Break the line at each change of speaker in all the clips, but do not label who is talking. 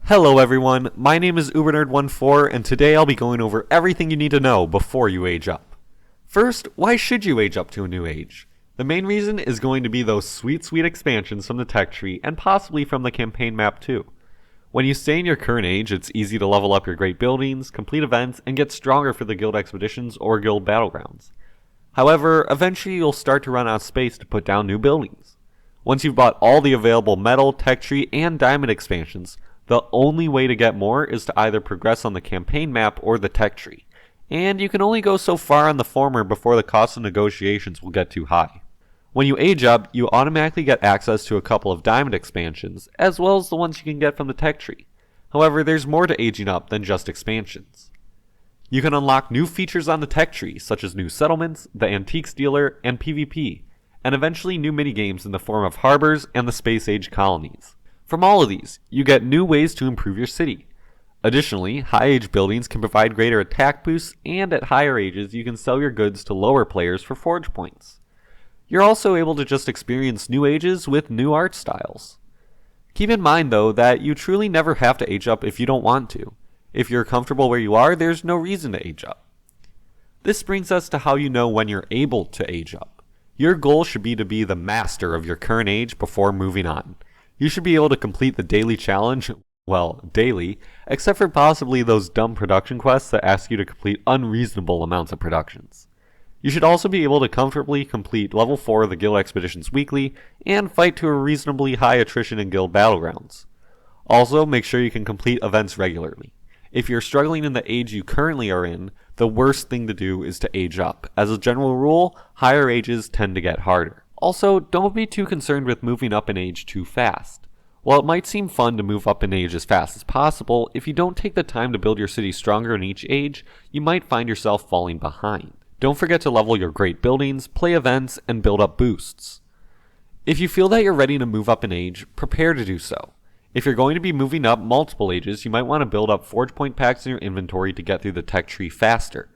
Hello everyone, my name is UberNerd14 and today I'll be going over everything you need to know before you age up. First, why should you age up to a new age? The main reason is going to be those sweet expansions from the tech tree and possibly from the campaign map too. When you stay in your current age, it's easy to level up your great buildings, complete events, and get stronger for the guild expeditions or guild battlegrounds. However, eventually you'll start to run out of space to put down new buildings. Once you've bought all the available metal, tech tree, and diamond expansions, the only way to get more is to either progress on the campaign map or the tech tree, and you can only go so far on the former before the cost of negotiations will get too high. When you age up, you automatically get access to a couple of diamond expansions, as well as the ones you can get from the tech tree. However, there's more to aging up than just expansions. You can unlock new features on the tech tree, such as new settlements, the antiques dealer, and PvP, and eventually new minigames in the form of harbors and the space age colonies. From all of these, you get new ways to improve your city. Additionally, high age buildings can provide greater attack boosts, and at higher ages you can sell your goods to lower players for forge points. You're also able to just experience new ages with new art styles. Keep in mind though that you truly never have to age up if you don't want to. If you're comfortable where you are, there's no reason to age up. This brings us to how you know when you're able to age up. Your goal should be to be the master of your current age before moving on. You should be able to complete the daily challenge, well, daily, except for possibly those dumb production quests that ask you to complete unreasonable amounts of productions. You should also be able to comfortably complete level 4 of the guild expeditions weekly and fight to a reasonably high attrition in guild battlegrounds. Also, make sure you can complete events regularly. If you're struggling in the age you currently are in, the worst thing to do is to age up. As a general rule, higher ages tend to get harder. Also, don't be too concerned with moving up in age too fast. While it might seem fun to move up in age as fast as possible, if you don't take the time to build your city stronger in each age, you might find yourself falling behind. Don't forget to level your great buildings, play events, and build up boosts. If you feel that you're ready to move up in age, prepare to do so. If you're going to be moving up multiple ages, you might want to build up forge point packs in your inventory to get through the tech tree faster.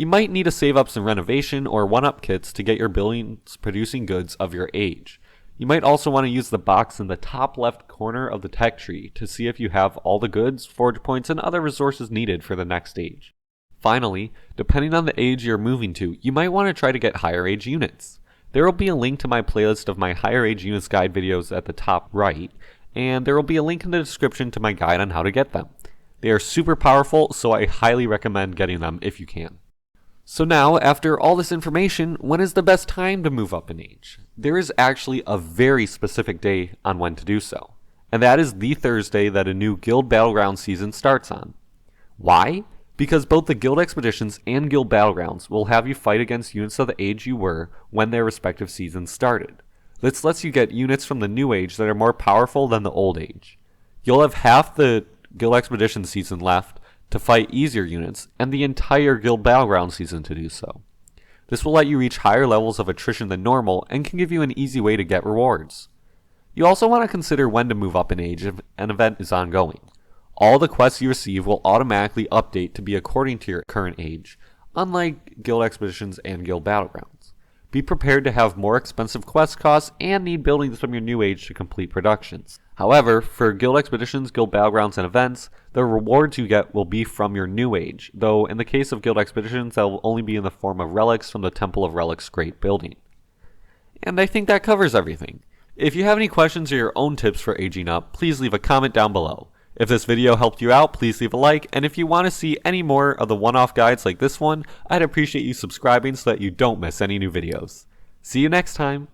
You might need to save up some renovation or one-up kits to get your buildings producing goods of your age. You might also want to use the box in the top left corner of the tech tree to see if you have all the goods, forge points, and other resources needed for the next age. Finally, depending on the age you're moving to, you might want to try to get higher age units. There will be a link to my playlist of my higher age units guide videos at the top right, and there will be a link in the description to my guide on how to get them. They are super powerful, so I highly recommend getting them if you can. So now, after all this information, when is the best time to move up in age? There is actually a very specific day on when to do so, and that is the Thursday that a new Guild Battleground season starts on. Why? Because both the Guild Expeditions and Guild Battlegrounds will have you fight against units of the age you were when their respective seasons started. This lets you get units from the new age that are more powerful than the old age. You'll have half the Guild Expedition season left to fight easier units, and the entire Guild Battleground season to do so. This will let you reach higher levels of attrition than normal and can give you an easy way to get rewards. You also want to consider when to move up in age if an event is ongoing. All the quests you receive will automatically update to be according to your current age, unlike Guild Expeditions and Guild Battlegrounds. Be prepared to have more expensive quest costs and need buildings from your new age to complete productions. However, for Guild Expeditions, Guild Battlegrounds, and events, the rewards you get will be from your new age, though in the case of Guild Expeditions, that will only be in the form of relics from the Temple of Relics Great Building. And I think that covers everything. If you have any questions or your own tips for aging up, please leave a comment down below. If this video helped you out, please leave a like, and if you want to see any more of the one-off guides like this one, I'd appreciate you subscribing so that you don't miss any new videos. See you next time!